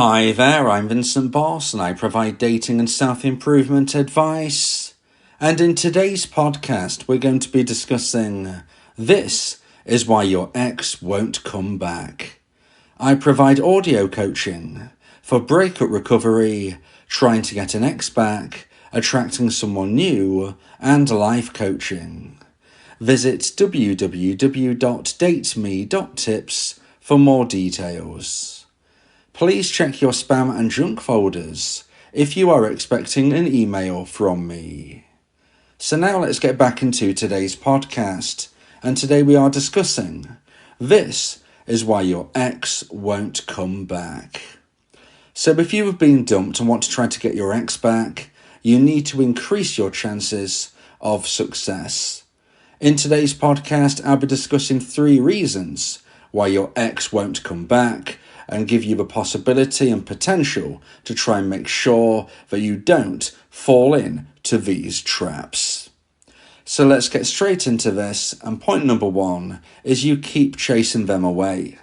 Hi there, I'm Vincent Boss and I provide dating and self-improvement advice. And in today's podcast, we're going to be discussing this is why your ex won't come back. I provide audio coaching for breakup recovery, trying to get an ex back, attracting someone new, and life coaching. Visit www.dateme.tips for more details. Please check your spam and junk folders if you are expecting an email from me. So now let's get back into today's podcast, and today we are discussing this is why your ex won't come back. So if you have been dumped and want to try to get your ex back, you need to increase your chances of success. In today's podcast, I'll be discussing 3 reasons why your ex won't come back and give you the possibility and potential to try and make sure that you don't fall into these traps. So let's get straight into this, and point number 1 is you keep chasing them away.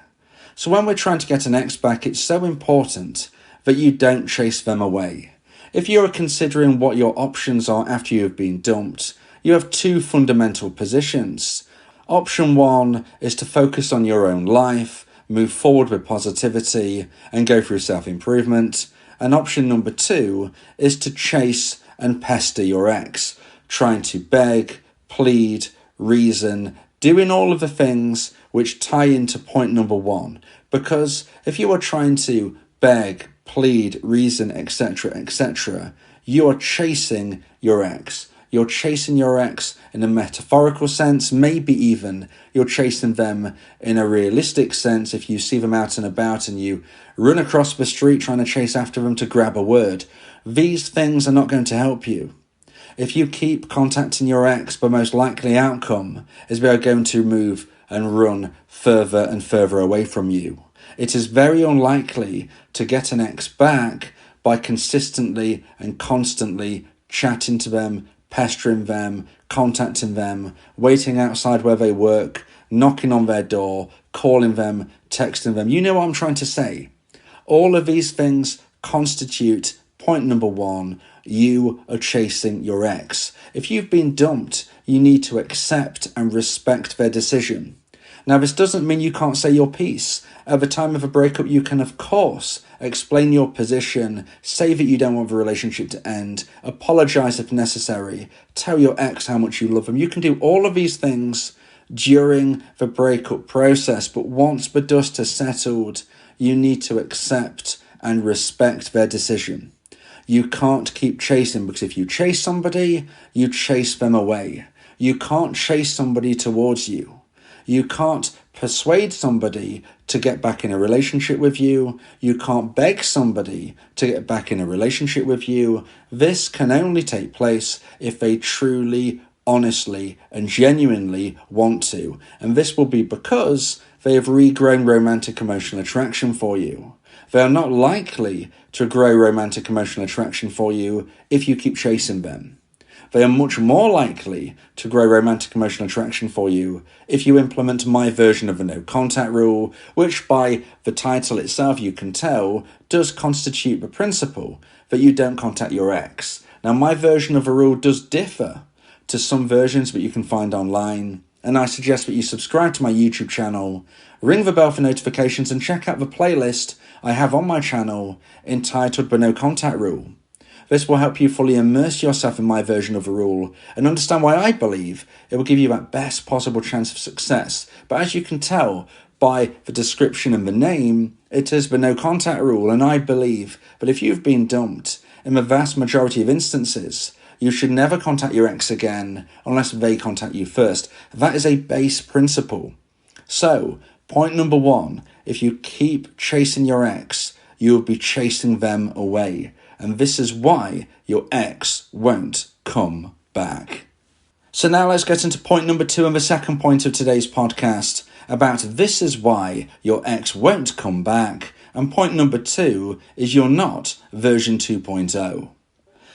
So when we're trying to get an ex back, it's so important that you don't chase them away. If you're considering what your options are after you have been dumped, you have 2 fundamental positions. Option 1 is to focus on your own life, move forward with positivity, and go through self-improvement. And option number 2 is to chase and pester your ex, trying to beg, plead, reason, doing all of the things which tie into point number 1. Because if you are trying to beg, plead, reason, etc., etc., you are chasing your ex. You're chasing your ex in a metaphorical sense, maybe even you're chasing them in a realistic sense if you see them out and about and you run across the street trying to chase after them to grab a word. These things are not going to help you. If you keep contacting your ex, the most likely outcome is they are going to move and run further and further away from you. It is very unlikely to get an ex back by consistently and constantly chatting to them, pestering them, contacting them, waiting outside where they work, knocking on their door, calling them, texting them. You know what I'm trying to say. All of these things constitute point number 1. You are chasing your ex. If you've been dumped, you need to accept and respect their decision. Now, this doesn't mean you can't say your piece. At the time of a breakup, you can, of course, explain your position, say that you don't want the relationship to end, apologise if necessary, tell your ex how much you love them. You can do all of these things during the breakup process, but once the dust has settled, you need to accept and respect their decision. You can't keep chasing, because if you chase somebody, you chase them away. You can't chase somebody towards you. You can't persuade somebody to get back in a relationship with you. You can't beg somebody to get back in a relationship with you. This can only take place if they truly, honestly, and genuinely want to. And this will be because they have regrown romantic emotional attraction for you. They are not likely to grow romantic emotional attraction for you if you keep chasing them. They are much more likely to grow romantic emotional attraction for you if you implement my version of the no contact rule, which by the title itself you can tell does constitute the principle that you don't contact your ex. Now, my version of the rule does differ to some versions that you can find online, and I suggest that you subscribe to my YouTube channel, ring the bell for notifications, and check out the playlist I have on my channel entitled the no contact rule. This will help you fully immerse yourself in my version of the rule and understand why I believe it will give you that best possible chance of success. But as you can tell by the description and the name, it is the no contact rule, and I believe that if you've been dumped, in the vast majority of instances, you should never contact your ex again unless they contact you first. That is a base principle. So, point number 1, if you keep chasing your ex, you will be chasing them away. And this is why your ex won't come back. So now let's get into point number 2 and the second point of today's podcast about this is why your ex won't come back. And point number 2 is you're not version 2.0.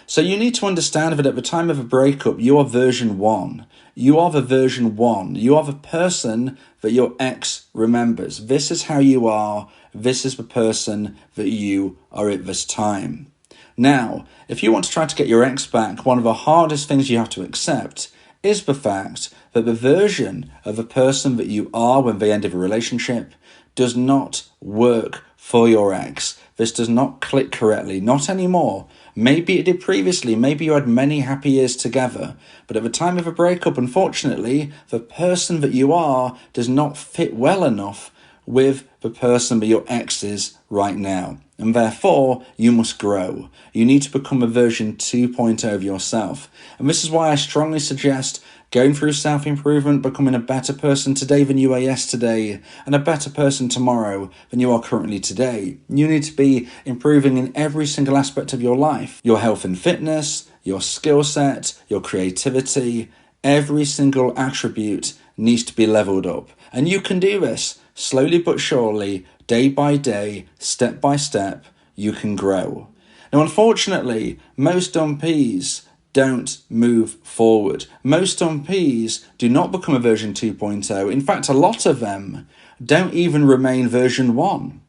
So you need to understand that at the time of a breakup, you are version 1. You are the version 1. You are the person that your ex remembers. This is how you are. this is the person that you are at this time. Now, if you want to try to get your ex back, one of the hardest things you have to accept is the fact that the version of the person that you are when they ended a relationship does not work for your ex. This does not click correctly, not anymore. Maybe it did previously, maybe you had many happy years together, but at the time of a breakup, unfortunately, the person that you are does not fit well enough with the person that your ex is right now. And therefore, you must grow. You need to become a version 2.0 of yourself. And this is why I strongly suggest going through self-improvement, becoming a better person today than you were yesterday, and a better person tomorrow than you are currently today. You need to be improving in every single aspect of your life. Your health and fitness, your skill set, your creativity, every single attribute needs to be leveled up. And you can do this slowly but surely, day by day, step by step. You can grow. Now, unfortunately, most dumpees don't move forward. Most dumpees do not become a version 2.0. In fact, a lot of them don't even remain version 1.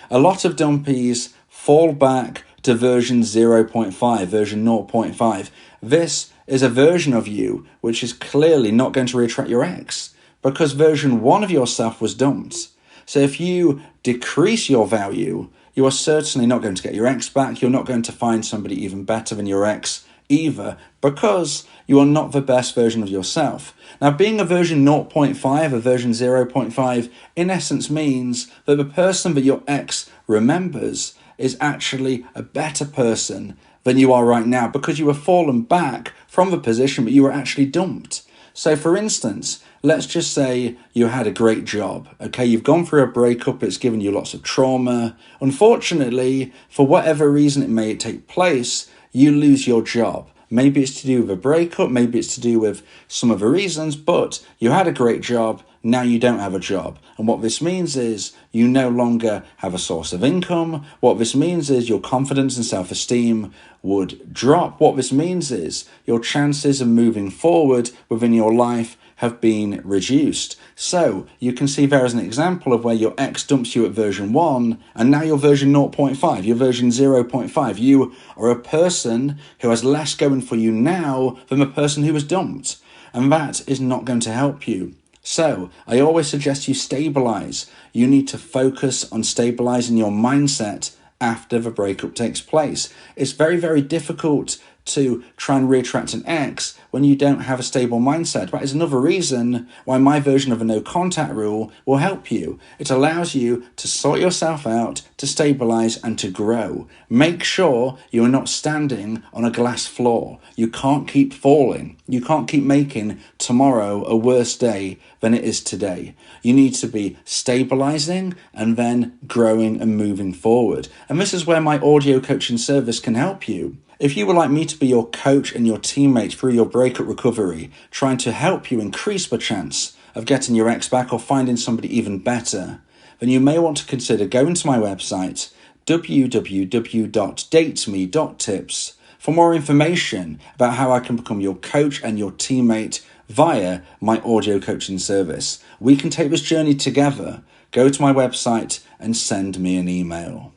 A lot of dumpees fall back to version 0.5, version 0.5. This is a version of you which is clearly not going to reattract your ex, because version 1 of yourself was dumped. So if you decrease your value, you are certainly not going to get your ex back. You're not going to find somebody even better than your ex either, because you are not the best version of yourself. Now, being a version 0.5, a version 0.5, in essence means that the person that your ex remembers is actually a better person than you are right now, because you have fallen back from the position that you were actually dumped. So, for instance, let's just say you had a great job, okay? You've gone through a breakup, it's given you lots of trauma. Unfortunately, for whatever reason it may take place, you lose your job. Maybe it's to do with a breakup, maybe it's to do with some other reasons, but you had a great job, now you don't have a job. And what this means is you no longer have a source of income. What this means is your confidence and self-esteem would drop. What this means is your chances of moving forward within your life have been reduced. So you can see there as an example of where your ex dumps you at version 1 and now you're version 0.5, you're version 0.5. You are a person who has less going for you now than the person who was dumped, and that is not going to help you. So I always suggest you stabilize. You need to focus on stabilizing your mindset after the breakup takes place. It's very, very difficult to try and reattract an ex when you don't have a stable mindset. That is another reason why my version of a no contact rule will help you. It allows you to sort yourself out, to stabilize and to grow. Make sure you are not standing on a glass floor. You can't keep falling. You can't keep making tomorrow a worse day than it is today. You need to be stabilizing and then growing and moving forward. And this is where my audio coaching service can help you. If you would like me to be your coach and your teammate through your breakup recovery, trying to help you increase the chance of getting your ex back or finding somebody even better, then you may want to consider going to my website, www.dateme.tips, for more information about how I can become your coach and your teammate via my audio coaching service. We can take this journey together. Go to my website and send me an email.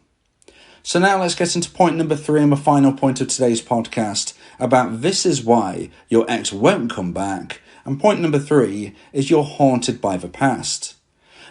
So now let's get into point number 3 and the final point of today's podcast about this is why your ex won't come back. And point number 3 is you're haunted by the past.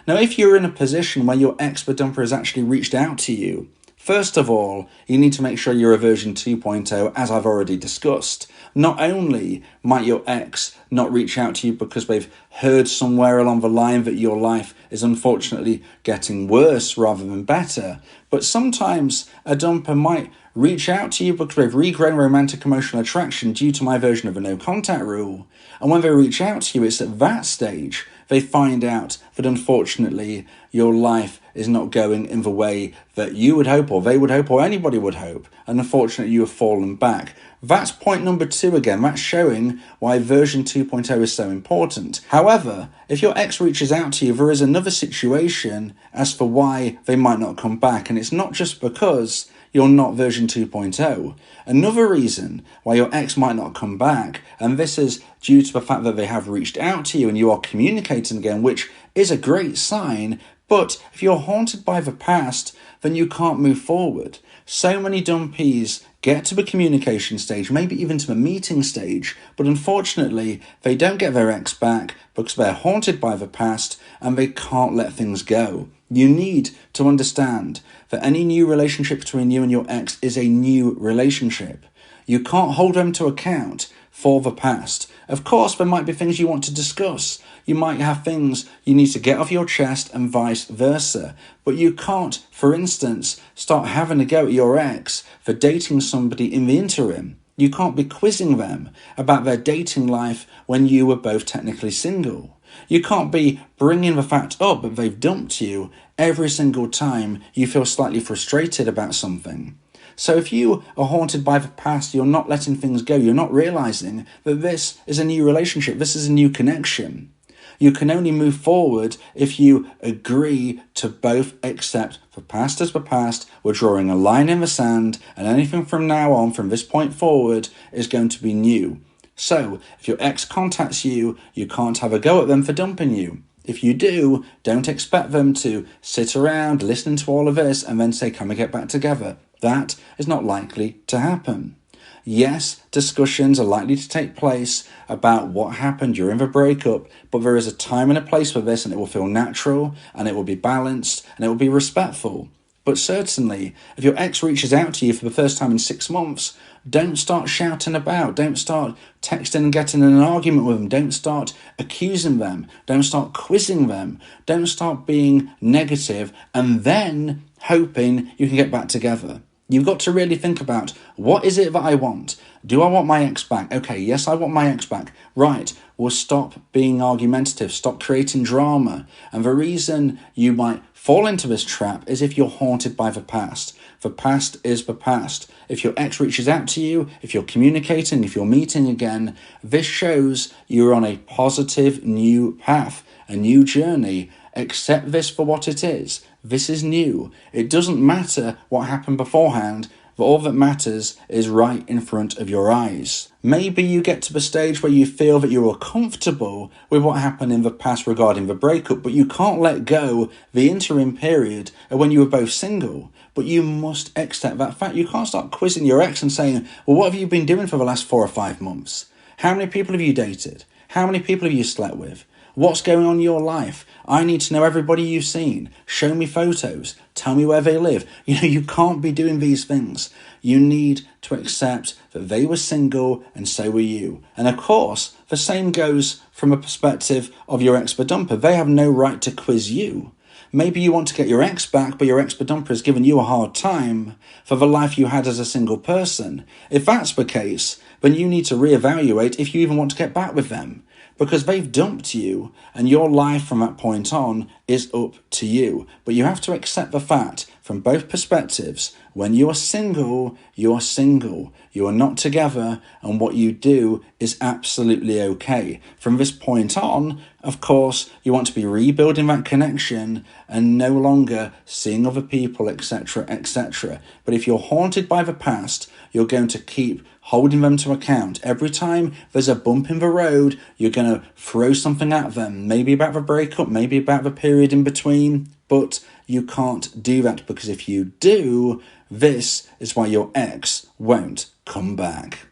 Now, if you're in a position where your ex, the dumper, has actually reached out to you, first of all, you need to make sure you're a version 2.0, as I've already discussed. Not only might your ex not reach out to you because they've heard somewhere along the line that your life is unfortunately getting worse rather than better, but sometimes a dumper might reach out to you because they've regrown romantic emotional attraction due to my version of a no contact rule. And when they reach out to you, it's at that stage they find out that unfortunately your life is not going in the way that you would hope, or they would hope, or anybody would hope, and unfortunately you have fallen back. That's point number 2 again. That's showing why version 2.0 is so important. However, if your ex reaches out to you, there is another situation as for why they might not come back, and it's not just because you're not version 2.0. Another reason why your ex might not come back, and this is due to the fact that they have reached out to you and you are communicating again, which is a great sign, But if you're haunted by the past, then you can't move forward. So many dumpees get to the communication stage, maybe even to the meeting stage, but unfortunately, they don't get their ex back because they're haunted by the past and they can't let things go. You need to understand that any new relationship between you and your ex is a new relationship. You can't hold them to account for the past. Of course, there might be things you want to discuss. You might have things you need to get off your chest and vice versa. But you can't, for instance, start having a go at your ex for dating somebody in the interim. You can't be quizzing them about their dating life when you were both technically single. You can't be bringing the fact up that they've dumped you every single time you feel slightly frustrated about something. So if you are haunted by the past, you're not letting things go, you're not realising that this is a new relationship, this is a new connection. You can only move forward if you agree to both accept the past as the past, we're drawing a line in the sand, and anything from now on, from this point forward, is going to be new. So, if your ex contacts you, you can't have a go at them for dumping you. If you do, don't expect them to sit around listening to all of this and then say, can we get back together? That is not likely to happen. Yes, discussions are likely to take place about what happened during the breakup, but there is a time and a place for this, and it will feel natural, and it will be balanced, and it will be respectful. But certainly, if your ex reaches out to you for the first time in 6 months, don't start shouting about, don't start texting and getting in an argument with them, don't start accusing them, don't start quizzing them, don't start being negative and then hoping you can get back together. You've got to really think about, what is it that I want? Do I want my ex back? Okay, yes, I want my ex back. Right, well, stop being argumentative, stop creating drama. And the reason you might fall into this trap is if you're haunted by the past. The past is the past. If your ex reaches out to you, if you're communicating, if you're meeting again, this shows you're on a positive new path, a new journey. Accept this for what it is. This is new. It doesn't matter what happened beforehand, but all that matters is right in front of your eyes. Maybe you get to the stage where you feel that you are comfortable with what happened in the past regarding the breakup, but you can't let go the interim period of when you were both single. But you must accept that fact. You can't start quizzing your ex and saying, well, what have you been doing for the last 4 or 5 months? How many people have you dated? How many people have you slept with? What's going on in your life? I need to know everybody you've seen. Show me photos. Tell me where they live. You can't be doing these things. You need to accept that they were single and so were you. And of course, the same goes from a perspective of your ex-dumper. They have no right to quiz you. Maybe you want to get your ex back, but your ex-dumper has given you a hard time for the life you had as a single person. If that's the case, then you need to reevaluate if you even want to get back with them. Because they've dumped you, and your life from that point on is up to you. But you have to accept the fact, from both perspectives, when you are single, you are single. You are not together, and what you do is absolutely okay. From this point on, of course, you want to be rebuilding that connection and no longer seeing other people, etc., etc. But if you're haunted by the past, you're going to keep holding them to account. Every time there's a bump in the road, you're going to throw something at them, maybe about the breakup, maybe about the period in between, but you can't do that, because if you do, this is why your ex won't come back.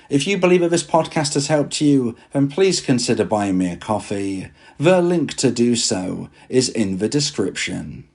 If you believe that this podcast has helped you, then please consider buying me a coffee. The link to do so is in the description.